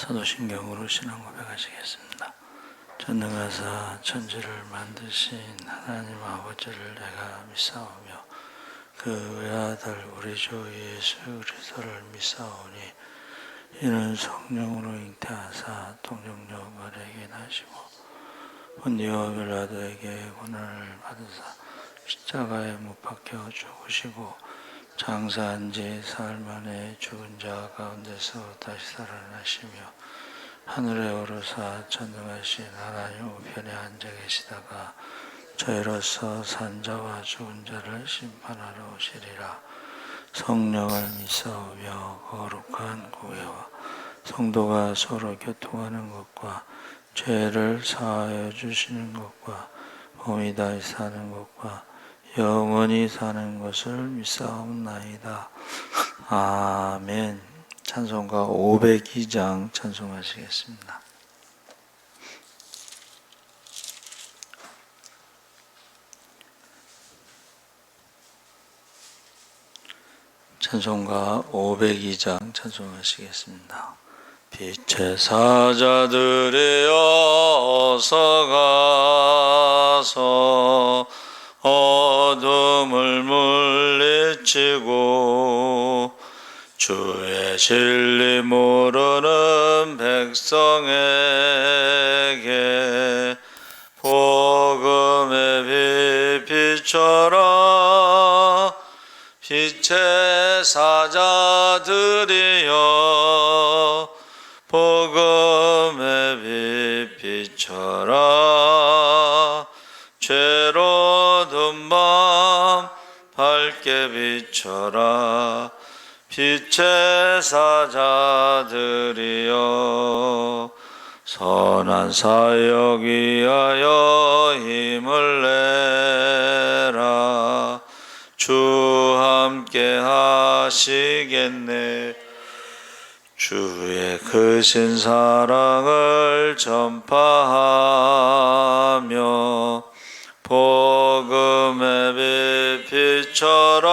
사도신경으로 신앙 고백하시겠습니다. 전능하사 천지를 만드신 하나님 아버지를 내가 믿사오며 그 외아들 우리 주 예수 그리스도를 믿사오니 이는 성령으로 잉태하사 동정녀 마리아에게 나시고 본디오 빌라도에게 고난을 받으사 십자가에 못 박혀 죽으시고 장사한 지 사흘 만에 죽은 자 가운데서 다시 살아나시며 하늘에 오르사 전능하신 하나님 우편에 앉아 계시다가 저희로서 산자와 죽은 자를 심판하러 오시리라. 성령을 믿사오며 거룩한 구회와 성도가 서로 교통하는 것과 죄를 사하여 주시는 것과 몸이 다시 사는 것과 영원히 사는 것을 믿사옵나이다. 아멘. 찬송가 502장 찬송하시겠습니다. 찬송가 502장 찬송하시겠습니다. 빛의 사자들이여 어서 가서 어둠을 물리치고 주의 진리 모르는 백성에게 복음의 빛 비춰라. 빛의 사자들이여 복음의 빛 비춰라. 죄로 든 밤 밝게 비춰라. 빛의 사자들이여 선한 사역 위하여 힘을 내라. 주 함께 하시겠네. 주의 크신 사랑을 전파하며 복음의 빛 비춰라.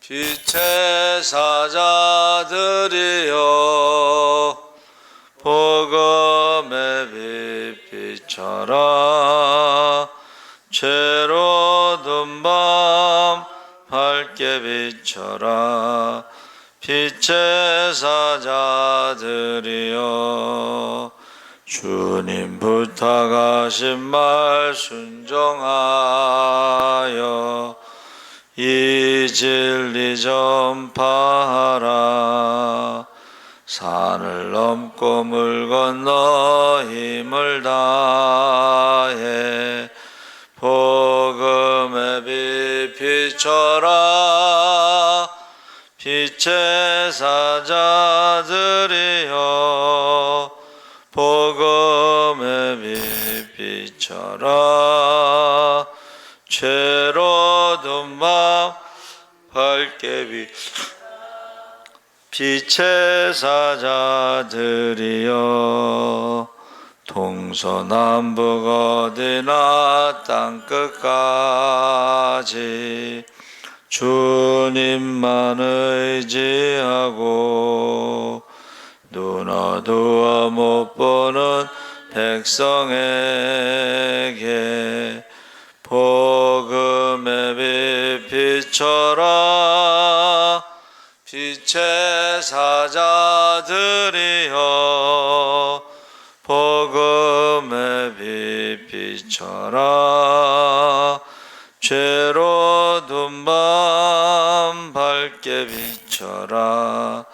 빛의 사자들이여 복음의 빛 비춰라. 죄로 든 밤 밝게 비춰라. 빛의 사자들이여 주님 부탁하신 말 순종하여 이 진리 전파하라. 산을 넘고 물 건너 힘을 다해 복음의 빛 비춰라. 빛의 사자들이여 복음의 빛 비춰라. 죄로 든 밤 밝게 빛의 사자들이여 동서남북 어디나 땅끝까지 주님만 의지하고 눈 어두워 못 보는 백성에게 복음의 빛 비춰라. 빛의 사자들이여 복음의 빛 비춰라. 죄로 든 밤 밝게 비춰라.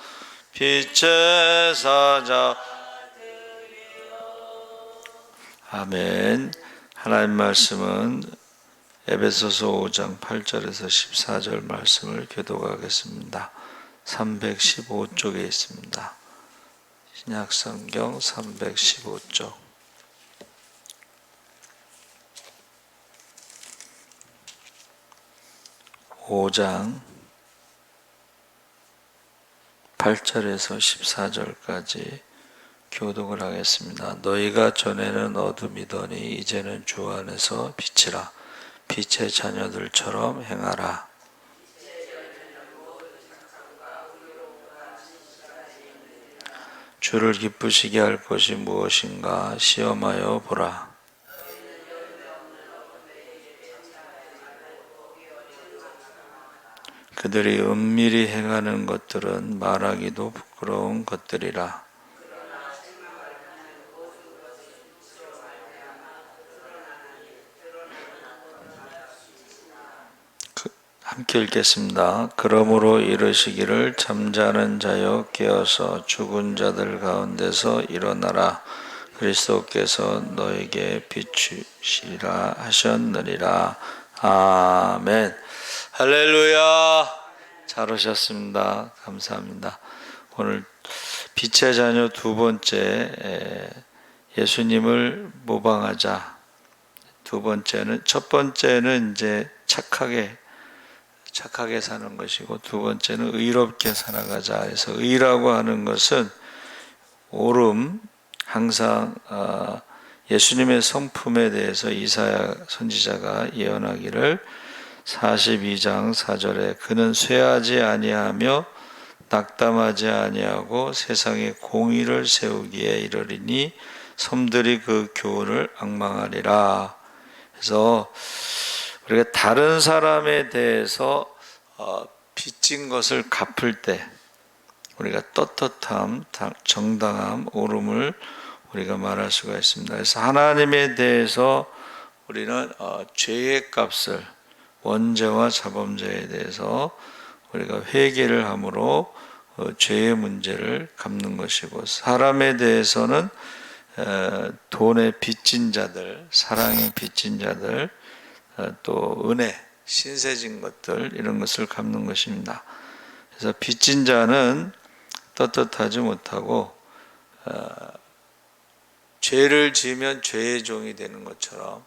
빛의 사자. 아멘. 하나님 말씀은 에베소서 5장 8절에서 14절 말씀을 교독하겠습니다. 315쪽에 있습니다. 신약성경 315쪽. (5장) 8절에서 14절까지 교독을 하겠습니다. 너희가 전에는 어둠이더니 이제는 주 안에서 빛이라. 빛의 자녀들처럼 행하라. 주를 기쁘시게 할 것이 무엇인가 시험하여 보라. 그들이 은밀히 행하는 것들은 말하기도 부끄러운 것들이라. 함께 읽겠습니다. 그러므로 이르시기를 잠자는 자여 깨어서 죽은 자들 가운데서 일어나라. 그리스도께서 너에게 비추시리라 하셨느니라. 아멘. 할렐루야. 잘 오셨습니다. 감사합니다. 오늘 빛의 자녀 두 번째, 예수님을 모방하자. 두 번째는, 첫 번째는 이제 착하게 사는 것이고, 두 번째는 의롭게 살아가자 해서, 의라고 하는 것은 옳음, 항상 예수님의 성품에 대해서 이사야 선지자가 예언하기를 42장 4절에 그는 쇠하지 아니하며 낙담하지 아니하고 세상에 공의를 세우기에 이르리니 섬들이 그 교훈을 앙망하리라. 그래서 우리가 다른 사람에 대해서 빚진 것을 갚을 때 우리가 떳떳함, 정당함, 옳음을 우리가 말할 수가 있습니다. 그래서 하나님에 대해서 우리는 죄의 값을, 원죄와 자범죄에 대해서 우리가 회개를 함으로 죄의 문제를 갚는 것이고, 사람에 대해서는 돈에 빚진 자들, 사랑에 빚진 자들, 또 은혜, 신세진 것들, 이런 것을 갚는 것입니다. 그래서 빚진 자는 떳떳하지 못하고 죄를 지으면 죄의 종이 되는 것처럼,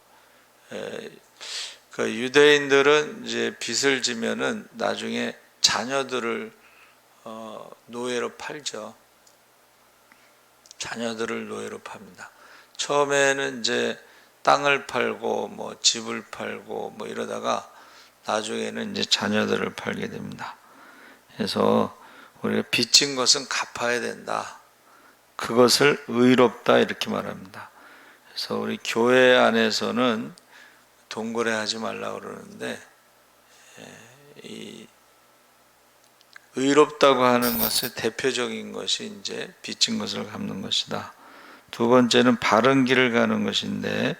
그 유대인들은 이제 빚을 지면은 나중에 자녀들을 노예로 팔죠. 자녀들을 노예로 팝니다. 처음에는 이제 땅을 팔고 뭐 집을 팔고 뭐 이러다가 나중에는 이제 자녀들을 팔게 됩니다. 그래서 우리가 빚진 것은 갚아야 된다. 그것을 의롭다 이렇게 말합니다. 그래서 우리 교회 안에서는 동거래 하지 말라고 그러는데, 이 의롭다고 하는 것의 대표적인 것이 이제 빚진 것을 갚는 것이다. 두 번째는 바른 길을 가는 것인데,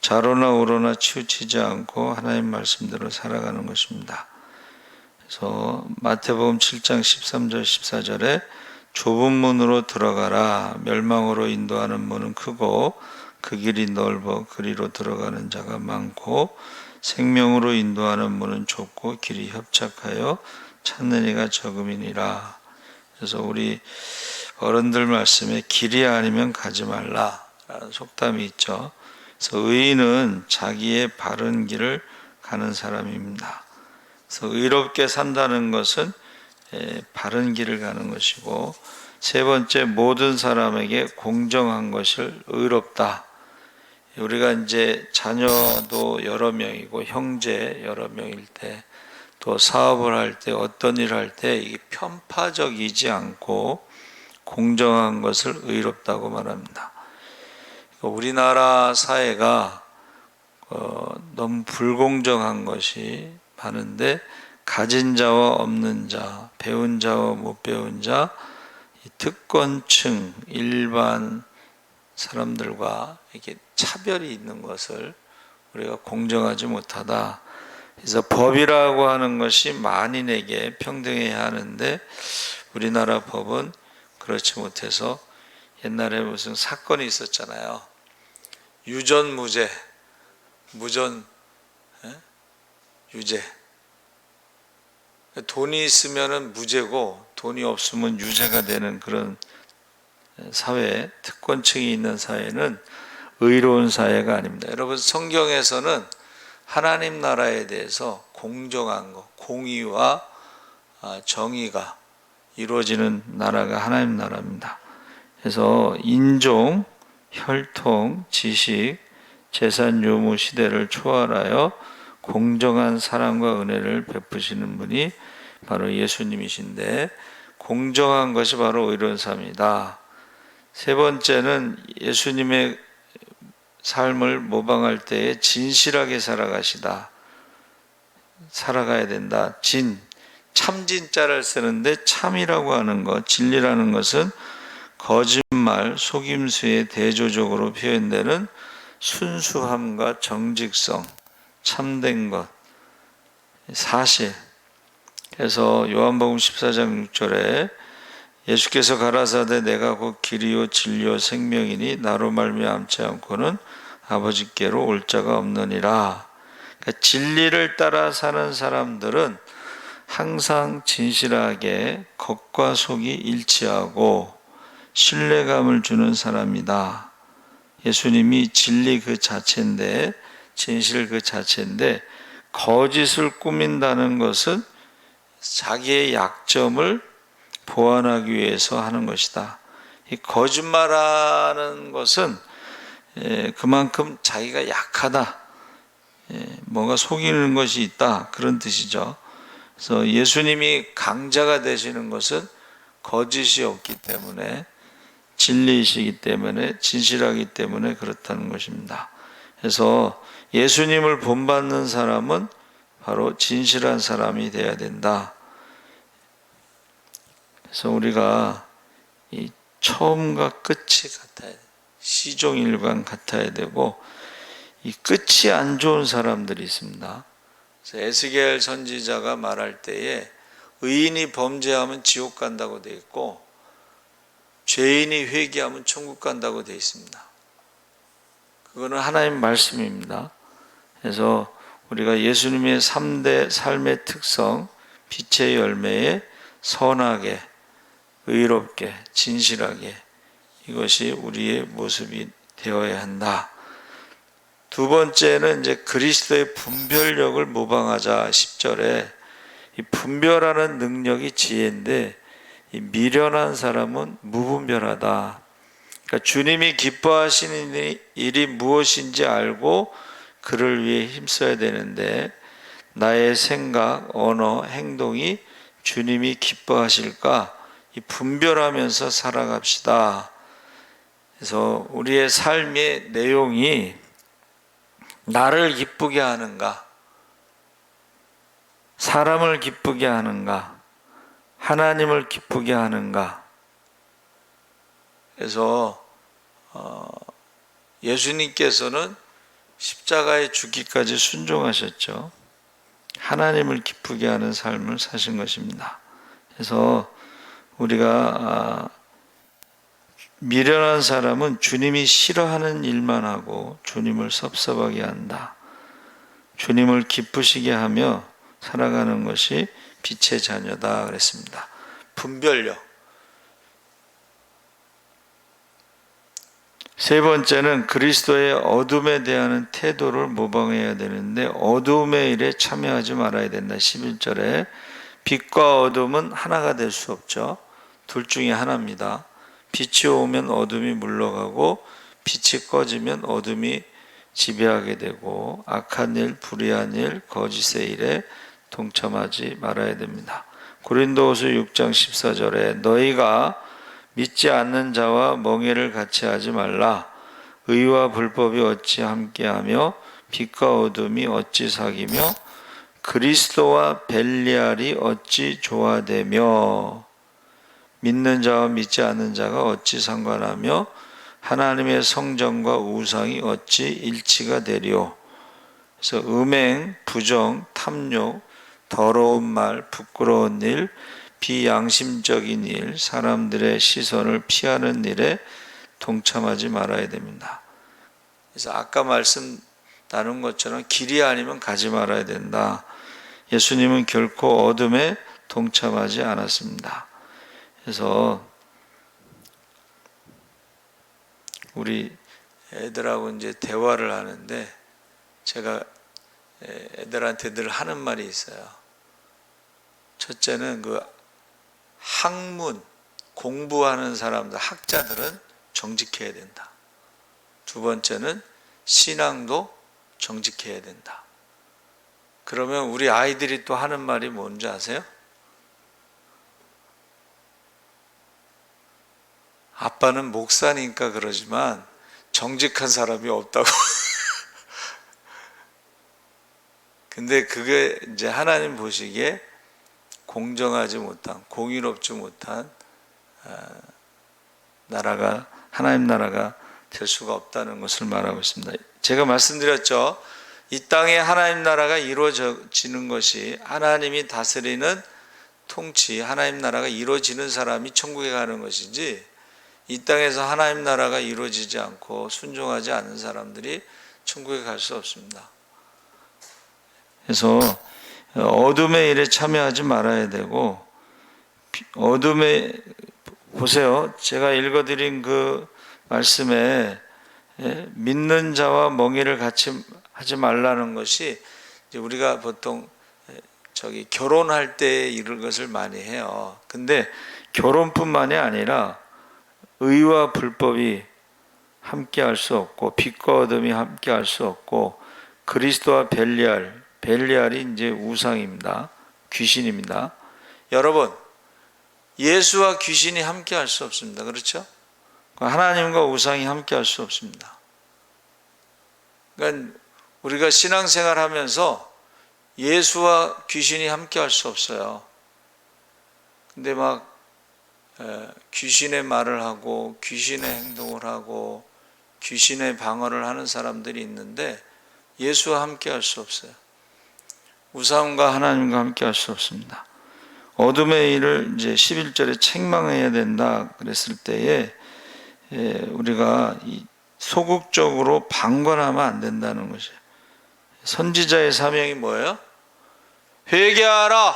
좌로나 우로나 치우치지 않고 하나님 말씀대로 살아가는 것입니다. 그래서 마태복음 7장 13절 14절에 좁은 문으로 들어가라. 멸망으로 인도하는 문은 크고 그 길이 넓어 그리로 들어가는 자가 많고, 생명으로 인도하는 문은 좁고 길이 협착하여 찾는 이가 적음이니라. 그래서 우리 어른들 말씀에 길이 아니면 가지 말라라는 속담이 있죠. 그래서 의인은 자기의 바른 길을 가는 사람입니다. 그래서 의롭게 산다는 것은 바른 길을 가는 것이고, 세 번째, 모든 사람에게 공정한 것을 의롭다. 우리가 이제 자녀도 여러 명이고 형제 여러 명일 때, 또 사업을 할 때, 어떤 일을 할 때 이게 편파적이지 않고 공정한 것을 의롭다고 말합니다. 우리나라 사회가 너무 불공정한 것이 많은데, 가진 자와 없는 자, 배운 자와 못 배운 자, 특권층, 일반 사람들과 이렇게 차별이 있는 것을 우리가 공정하지 못하다. 그래서 법이라고 하는 것이 만인에게 평등해야 하는데, 우리나라 법은 그렇지 못해서 옛날에 무슨 사건이 있었잖아요. 유전무죄, 무전 유죄. 돈이 있으면 무죄고 돈이 없으면 유죄가 되는 그런 사회, 특권층이 있는 사회는 의로운 사회가 아닙니다. 여러분, 성경에서는 하나님 나라에 대해서 공정한 것, 공의와 정의가 이루어지는 나라가 하나님 나라입니다. 그래서 인종, 혈통, 지식, 재산, 유무, 시대를 초월하여 공정한 사랑과 은혜를 베푸시는 분이 바로 예수님이신데, 공정한 것이 바로 의로운 삶이다. 세 번째는 예수님의 삶을 모방할 때에 진실하게 살아가야 된다. 참진자를 쓰는데 참이라고 하는 것, 진리라는 것은 거짓말, 속임수에 대조적으로 표현되는 순수함과 정직성, 참된 것, 사실. 그래서 요한복음 14장 6절에 예수께서 가라사대 내가 곧 길이요 진리요 생명이니 나로 말미암지 않고는 아버지께로 올 자가 없느니라. 그러니까 진리를 따라 사는 사람들은 항상 진실하게 겉과 속이 일치하고 신뢰감을 주는 사람이다. 예수님이 진리 그 자체인데, 진실 그 자체인데, 거짓을 꾸민다는 것은 자기의 약점을 보완하기 위해서 하는 것이다. 이 거짓말하는 것은 그만큼 자기가 약하다, 뭔가 속이는 것이 있다, 그런 뜻이죠. 그래서 예수님이 강자가 되시는 것은 거짓이 없기 때문에, 진리이시기 때문에, 진실하기 때문에 그렇다는 것입니다. 그래서 예수님을 본받는 사람은 바로 진실한 사람이 되어야 된다. 그래서 우리가 이 처음과 끝이 같아야 돼. 시종일관 같아야 되고, 이 끝이 안 좋은 사람들이 있습니다. 그래서 에스겔 선지자가 말할 때에 의인이 범죄하면 지옥 간다고 되어 있고 죄인이 회개하면 천국 간다고 되어 있습니다. 그거는 하나님 말씀입니다. 그래서 우리가 예수님의 3대 삶의 특성, 빛의 열매에 선하게, 의롭게, 진실하게, 이것이 우리의 모습이 되어야 한다. 두 번째는 이제 그리스도의 분별력을 모방하자. 10절에 이 분별하는 능력이 지혜인데 이 미련한 사람은 무분별하다. 그러니까 주님이 기뻐하시는 일이 무엇인지 알고 그를 위해 힘써야 되는데 나의 생각, 언어, 행동이 주님이 기뻐하실까? 이 분별하면서 살아갑시다. 그래서 우리의 삶의 내용이 나를 기쁘게 하는가? 사람을 기쁘게 하는가? 하나님을 기쁘게 하는가? 그래서 예수님께서는 십자가에 죽기까지 순종하셨죠. 하나님을 기쁘게 하는 삶을 사신 것입니다. 그래서 우리가 미련한 사람은 주님이 싫어하는 일만 하고 주님을 섭섭하게 한다. 주님을 기쁘시게 하며 살아가는 것이 빛의 자녀다 그랬습니다. 분별력. 세 번째는 그리스도의 어둠에 대한 태도를 모방해야 되는데 어둠의 일에 참여하지 말아야 된다. 11절에 빛과 어둠은 하나가 될 수 없죠. 둘 중에 하나입니다. 빛이 오면 어둠이 물러가고 빛이 꺼지면 어둠이 지배하게 되고 악한 일, 불의한 일, 거짓의 일에 동참하지 말아야 됩니다. 고린도후서 6장 14절에 너희가 믿지 않는 자와 멍에를 같이 하지 말라. 의와 불법이 어찌 함께하며 빛과 어둠이 어찌 사귀며 그리스도와 벨리알이 어찌 조화되며 믿는 자와 믿지 않는 자가 어찌 상관하며 하나님의 성전과 우상이 어찌 일치가 되리오. 그래서 음행, 부정, 탐욕, 더러운 말, 부끄러운 일, 비양심적인 일, 사람들의 시선을 피하는 일에 동참하지 말아야 됩니다. 그래서 아까 말씀 나눈 것처럼 길이 아니면 가지 말아야 된다. 예수님은 결코 어둠에 동참하지 않았습니다. 그래서 우리 애들하고 이제 대화를 하는데 제가 애들한테 늘 하는 말이 있어요. 첫째는 그 학문, 공부하는 사람들, 학자들은 정직해야 된다. 두 번째는 신앙도 정직해야 된다. 그러면 우리 아이들이 또 하는 말이 뭔지 아세요? 아빠는 목사니까 그러지만 정직한 사람이 없다고. 근데 그게 이제 하나님 보시기에 공정하지 못한, 공의롭지 못한 나라가, 하나님 나라가 될 수가 없다는 것을 말하고 있습니다. 제가 말씀드렸죠. 이 땅에 하나님 나라가 이루어지는 것이, 하나님이 다스리는 통치, 하나님 나라가 이루어지는 사람이 천국에 가는 것이지, 이 땅에서 하나님 나라가 이루어지지 않고 순종하지 않은 사람들이 천국에 갈 수 없습니다. 그래서 어둠의 일에 참여하지 말아야 되고, 보세요. 제가 읽어드린 그 말씀에 믿는 자와 멍에를 같이 하지 말라는 것이, 이제 우리가 보통 결혼할 때 이런 것을 많이 해요. 근데 결혼뿐만이 아니라 의와 불법이 함께 할 수 없고, 빛과 어둠이 함께 할 수 없고, 그리스도와 벨리알이 이제 우상입니다. 귀신입니다. 여러분, 예수와 귀신이 함께 할 수 없습니다. 그렇죠? 하나님과 우상이 함께 할 수 없습니다. 그러니까 우리가 신앙생활 하면서 예수와 귀신이 함께 할 수 없어요. 근데 막 귀신의 말을 하고 귀신의 행동을 하고 귀신의 방어를 하는 사람들이 있는데 예수와 함께 할 수 없어요. 우상과 하나님과 함께 할 수 없습니다. 어둠의 일을 이제 11절에 책망해야 된다 그랬을 때에 우리가 소극적으로 방관하면 안 된다는 것이에요. 선지자의 사명이 뭐예요? 회개하라!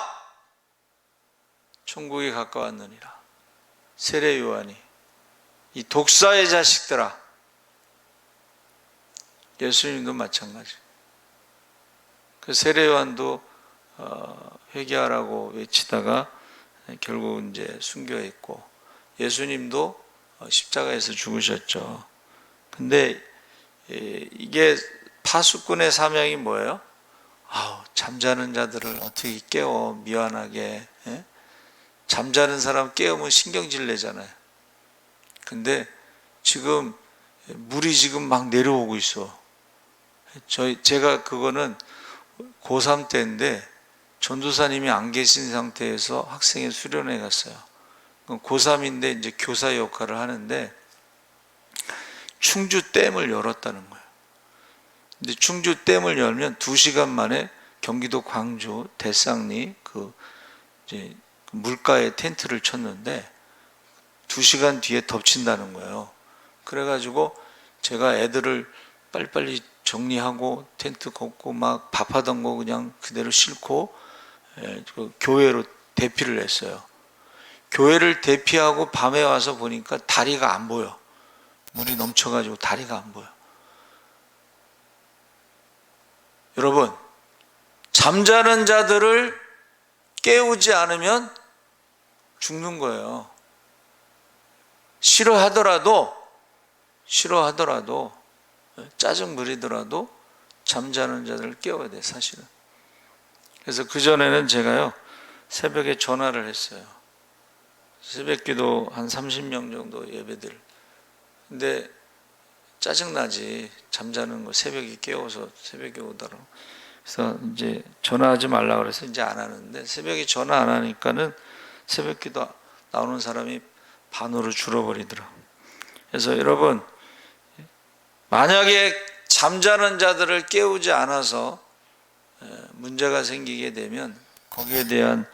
천국이 가까웠느니라. 세례 요한이, 이 독사의 자식들아. 예수님도 마찬가지. 그 세례 요한도 회개하라고 외치다가 결국 이제 순교했고, 예수님도 십자가에서 죽으셨죠. 근데 이게 파수꾼의 사명이 뭐예요? 잠자는 자들을 어떻게 깨워, 미안하게. 잠자는 사람 깨우면 신경질 내잖아요. 근데 지금 물이 지금 막 내려오고 있어. 제가 그거는 고3 때인데 전도사님이 안 계신 상태에서 학생회 수련회 갔어요. 고3인데 이제 교사 역할을 하는데 충주댐을 열었다는 거예요. 근데 충주댐을 열면 2시간 만에 경기도 광주 대쌍리 이제 물가에 텐트를 쳤는데 2시간 뒤에 덮친다는 거예요. 그래가지고 제가 애들을 빨리빨리 정리하고 텐트 걷고 막 밥하던 거 그냥 그대로 싣고 교회로 대피를 했어요. 교회를 대피하고 밤에 와서 보니까 다리가 안 보여. 물이 넘쳐가지고 다리가 안 보여. 여러분, 잠자는 자들을 깨우지 않으면 죽는 거예요. 싫어하더라도 짜증 부리더라도 잠자는 자들을 깨워야 돼, 사실은. 그래서 그전에는 제가요, 새벽에 전화를 했어요. 새벽기도 한 30명 정도 예배들. 근데 짜증나지. 잠자는 거 새벽에 깨워서 새벽에 오더라고. 그래서 이제 전화하지 말라고 그래서 이제 안 하는데, 새벽에 전화 안 하니까는 새벽기도 나오는 사람이 반으로 줄어버리더라고. 그래서 여러분, 만약에 잠자는 자들을 깨우지 않아서 문제가 생기게 되면 거기에 대한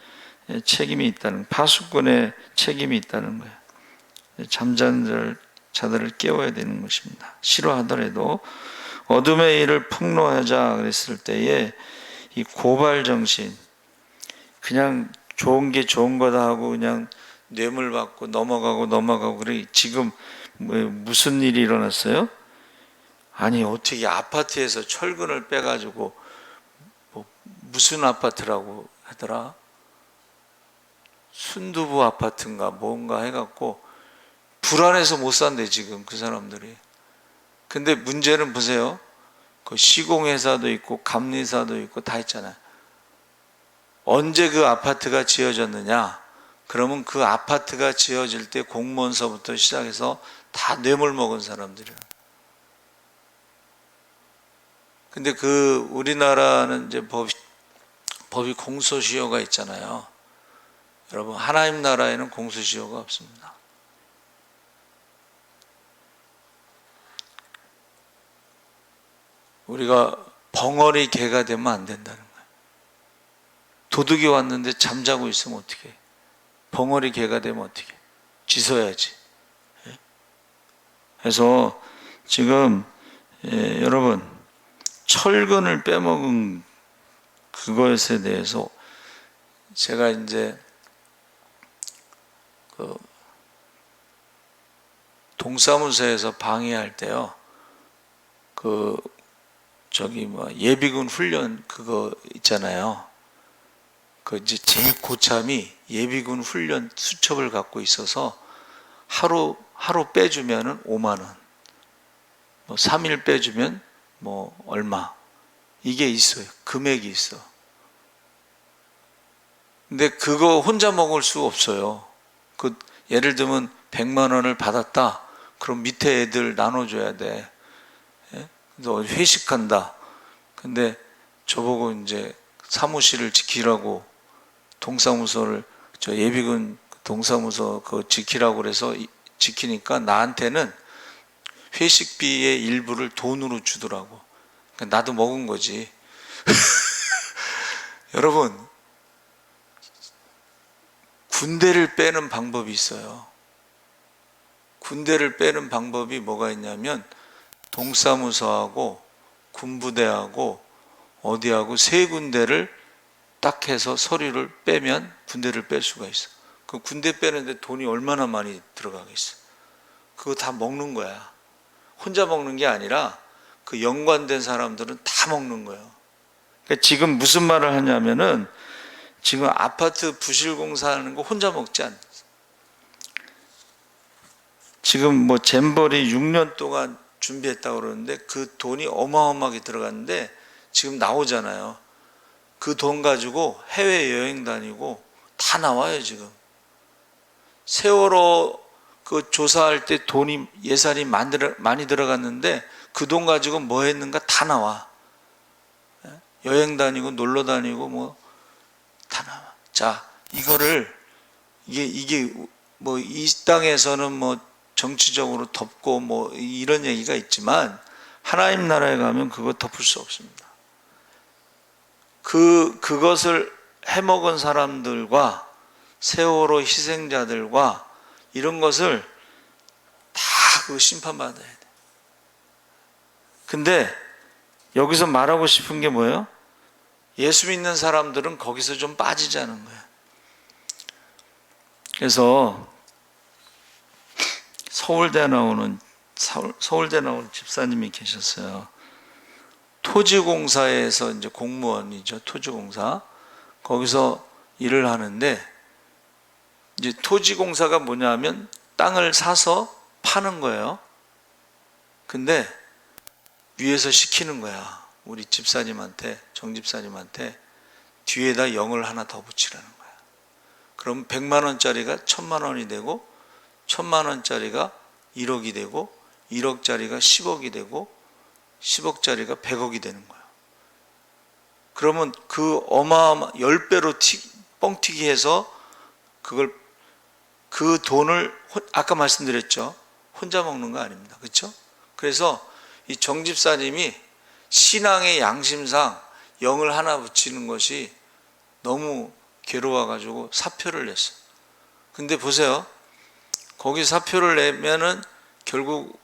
책임이 있다는, 파수꾼의 책임이 있다는 거예요. 잠자는 자들을 깨워야 되는 것입니다. 싫어하더라도. 어둠의 일을 폭로하자 그랬을 때에 이 고발 정신, 그냥 좋은 게 좋은 거다 하고 그냥 뇌물 받고 넘어가고 그래. 지금 무슨 일이 일어났어요? 아니, 어떻게 아파트에서 철근을 빼가지고 무슨 아파트라고 하더라? 순두부 아파트인가 뭔가 해갖고 불안해서 못 산대 지금 그 사람들이. 근데 문제는 보세요. 그 시공회사도 있고 감리사도 있고 다 있잖아요. 언제 그 아파트가 지어졌느냐? 그러면 그 아파트가 지어질 때 공무원서부터 시작해서 다 뇌물 먹은 사람들이에요. 근데 그 우리나라는 이제 법이 공소시효가 있잖아요. 여러분, 하나님 나라에는 공소시효가 없습니다. 우리가 벙어리 개가 되면 안 된다는 거예요. 도둑이 왔는데 잠자고 있으면 어떻게 해? 벙어리 개가 되면 어떻게 해? 짖어야지. 그래서 지금 여러분, 철근을 빼먹은 그것에 대해서 제가 이제 그 동사무소에서 방해할 때요, 그 저기 뭐 예비군 훈련 그거 있잖아요. 그 이제 제일 고참이 예비군 훈련 수첩을 갖고 있어서 하루 빼주면은 5만 원, 뭐 3일 빼주면 뭐 얼마, 이게 있어요. 금액이 있어. 근데 그거 혼자 먹을 수 없어요. 그 예를 들면 100만 원을 받았다. 그럼 밑에 애들 나눠줘야 돼. 너 회식한다. 근데 저보고 이제 사무실을 지키라고, 동사무소를, 저 예비군 동사무소 그 지키라고 그래서 지키니까 나한테는 회식비의 일부를 돈으로 주더라고. 그러니까 나도 먹은 거지. 여러분, 군대를 빼는 방법이 있어요. 군대를 빼는 방법이 뭐가 있냐면, 동사무소하고 군부대하고 어디하고 세 군데를 딱 해서 서류를 빼면 군대를 뺄 수가 있어. 그 군대 빼는데 돈이 얼마나 많이 들어가겠어. 그거 다 먹는 거야. 혼자 먹는 게 아니라 그 연관된 사람들은 다 먹는 거예요. 그러니까 지금 무슨 말을 하냐면은, 지금 아파트 부실공사하는 거 혼자 먹지 않아요. 지금 뭐 잼버리 6년 동안 준비했다고 그러는데 그 돈이 어마어마하게 들어갔는데 지금 나오잖아요. 그 돈 가지고 해외여행 다니고 다 나와요. 지금 세월호 그 조사할 때 돈이, 예산이 많이 들어갔는데 그 돈 가지고 뭐 했는가 다 나와. 여행 다니고 놀러 다니고 뭐 다 나와. 자, 이거를 이게 뭐 이 땅에서는 뭐 정치적으로 덮고 뭐 이런 얘기가 있지만 하나님 나라에 가면 그거 덮을 수 없습니다. 그것을 해먹은 사람들과 세월호 희생자들과 이런 것을 다 그 심판받아야 돼. 근데 여기서 말하고 싶은 게 뭐예요? 예수 믿는 사람들은 거기서 좀 빠지자는 거예요. 그래서 서울대 나오는 집사님이 계셨어요. 토지공사에서 이제 공무원이죠. 토지공사. 거기서 일을 하는데, 이제 토지공사가 뭐냐면 땅을 사서 파는 거예요. 근데 위에서 시키는 거야. 우리 집사님한테, 정집사님한테 뒤에다 0을 하나 더 붙이라는 거야. 그럼 100만 원짜리가 1000만 원이 되고, 1000만 원짜리가 1억이 되고, 1억짜리가 10억이 되고, 10억짜리가 100억이 되는 거야. 그러면 그 어마어마 10배로 뻥튀기 해서 그 돈을 아까 말씀드렸죠. 혼자 먹는 거 아닙니다. 그렇죠? 그래서 이 정집사님이 신앙의 양심상 0을 하나 붙이는 것이 너무 괴로워가지고 사표를 냈어. 근데 보세요. 거기 사표를 내면은 결국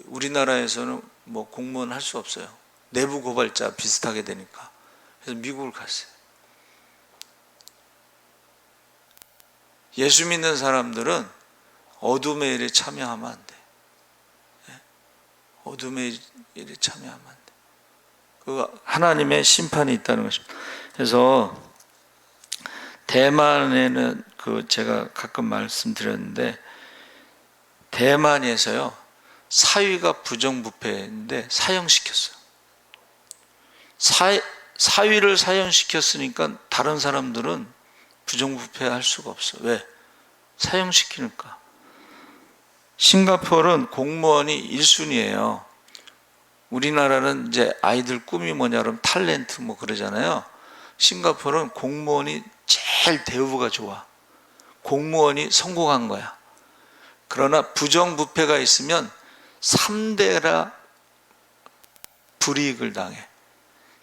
우리나라에서는 뭐 공무원 할 수 없어요. 내부 고발자 비슷하게 되니까. 그래서 미국을 갔어요. 예수 믿는 사람들은 어둠의 일에 참여하면 안 돼. 어둠의 일에 참여하면 안 돼. 그 하나님의 심판이 있다는 것입니다. 그래서 대만에는 그 제가 가끔 말씀드렸는데, 대만에서요 사위가 부정부패인데 사형시켰어요. 사위를 사형시켰으니까 다른 사람들은 부정부패할 수가 없어. 왜? 사형시키니까. 싱가포르는 공무원이 1순위예요. 우리나라는 이제 아이들 꿈이 뭐냐 그러면 탤런트 뭐 그러잖아요. 싱가포르는 공무원이 제일 대우가 좋아. 공무원이 성공한 거야. 그러나 부정부패가 있으면 3대라 불이익을 당해.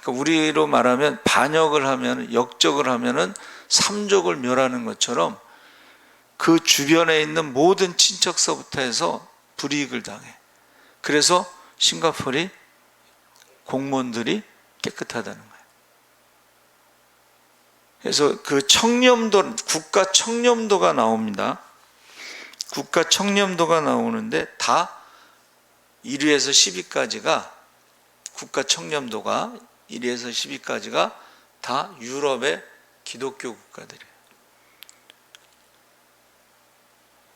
그러니까 우리로 말하면 반역을 하면, 역적을 하면은 삼족을 멸하는 것처럼 그 주변에 있는 모든 친척서부터 해서 불이익을 당해. 그래서 싱가포르 공무원들이 깨끗하다는 거예요. 그래서 그 청렴도, 국가 청렴도가 나옵니다. 국가 청렴도가 나오는데 다 1위에서 10위까지가, 국가 청렴도가 1위에서 10위까지가 다 유럽의 기독교 국가들이에요.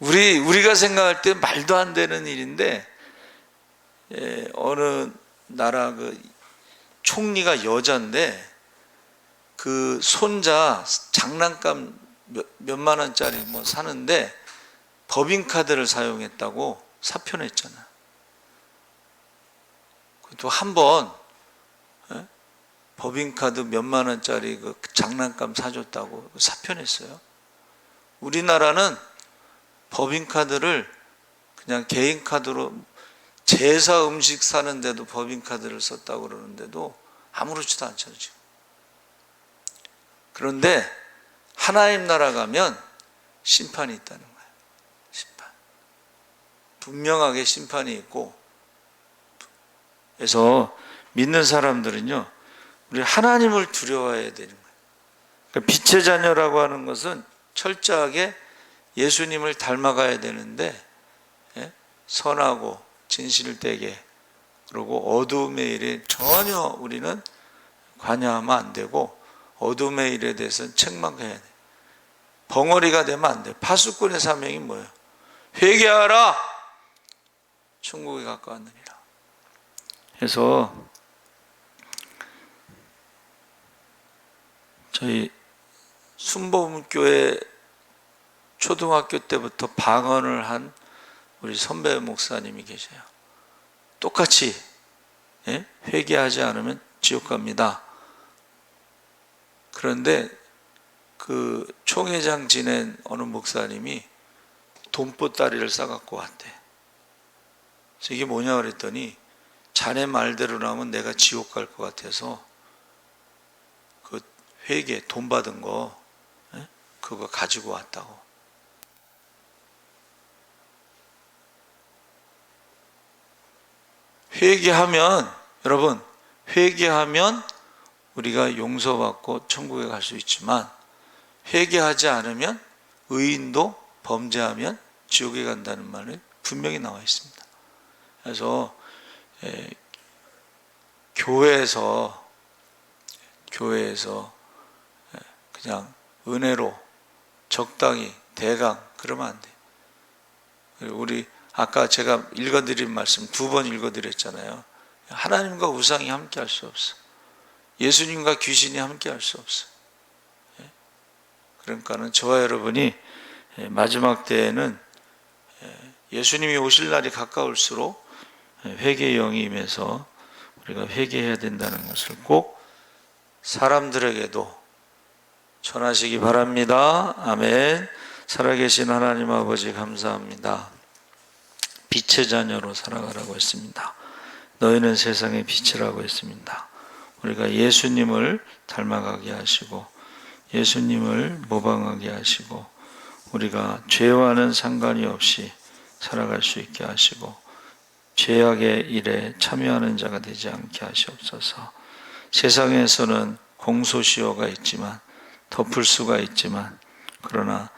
우리가 생각할 때 말도 안 되는 일인데, 어느 나라 그 총리가 여자인데 그 손자 장난감 몇만 원짜리 뭐 사는데 법인카드를 사용했다고 사표 냈잖아. 또 한 번 법인카드 몇만 원짜리 그 장난감 사줬다고 사표 냈어요. 우리나라는 법인카드를 그냥 개인카드로 제사 음식 사는데도 법인카드를 썼다고 그러는데도 아무렇지도 않잖아요, 지금. 그런데 하나님 나라 가면 심판이 있다는 거예요. 심판. 분명하게 심판이 있고, 그래서 믿는 사람들은요, 우리 하나님을 두려워해야 되는 거예요. 그러니까 빛의 자녀라고 하는 것은 철저하게 예수님을 닮아가야 되는데, 선하고 진실되게, 그리고 어두움의 일에 전혀 우리는 관여하면 안 되고, 어둠의 일에 대해서는 책망해야 돼. 벙어리가 되면 안 돼. 파수꾼의 사명이 뭐예요? 회개하라! 천국에 가까웠느니라. 그래서 저희 순복음교회 초등학교 때부터 방언을 한 우리 선배 목사님이 계셔요. 똑같이 회개하지 않으면 지옥 갑니다. 그런데 그 총회장 지낸 어느 목사님이 돈보따리를 싸갖고 왔대. 그래서 이게 뭐냐 그랬더니 자네 말대로 하면 내가 지옥 갈 것 같아서 그 회계 돈 받은 거 그거 가지고 왔다고. 회개하면, 여러분, 회개하면 우리가 용서받고 천국에 갈 수 있지만, 회개하지 않으면, 의인도 범죄하면 지옥에 간다는 말이 분명히 나와 있습니다. 그래서 교회에서 그냥 은혜로 적당히 대강 그러면 안 돼. 우리 아까 제가 읽어드린 말씀 2번 읽어드렸잖아요. 하나님과 우상이 함께 할 수 없어. 예수님과 귀신이 함께 할 수 없어. 그러니까는 저와 여러분이 마지막 때에는 예수님이 오실 날이 가까울수록 회개의 영이 임해서 우리가 회개해야 된다는 것을 꼭 사람들에게도 전하시기 바랍니다. 아멘. 살아계신 하나님 아버지 감사합니다. 빛의 자녀로 살아가라고 했습니다. 너희는 세상의 빛이라고 했습니다. 우리가 예수님을 닮아가게 하시고 예수님을 모방하게 하시고 우리가 죄와는 상관이 없이 살아갈 수 있게 하시고 죄악의 일에 참여하는 자가 되지 않게 하시옵소서. 세상에서는 공소시효가 있지만 덮을 수가 있지만 그러나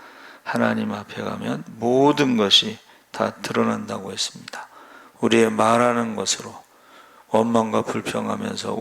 하나님 앞에 가면 모든 것이 다 드러난다고 했습니다. 우리의 말하는 것으로 원망과 불평하면서